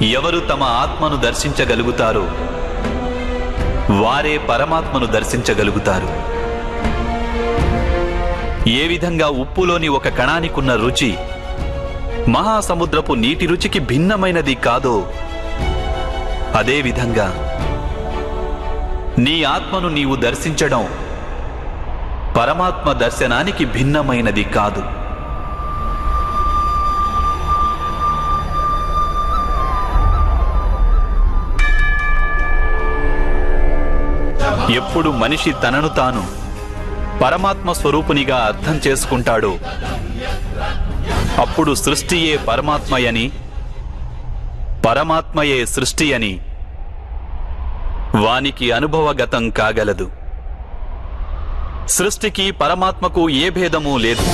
ఎవరు తమ ఆత్మను దర్శించగలుగుతారో వారే పరమాత్మను దర్శించగలుగుతారు. ఏ విధంగా ఉప్పులోని ఒక కణానికున్న రుచి మహాసముద్రపు నీటి రుచికి భిన్నమైనది కాదో, అదేవిధంగా నీ ఆత్మను నీవు దర్శించడం పరమాత్మ దర్శనానికి భిన్నమైనది కాదు. ఎప్పుడు మనిషి తనను తాను పరమాత్మ స్వరూపునిగా అర్థం చేసుకుంటాడో అప్పుడు సృష్టియే పరమాత్మయని, పరమాత్మయే సృష్టి అని వానికి అనుభవగతం కాగలదు. సృష్టికి పరమాత్మకు ఏ భేదమూ లేదు.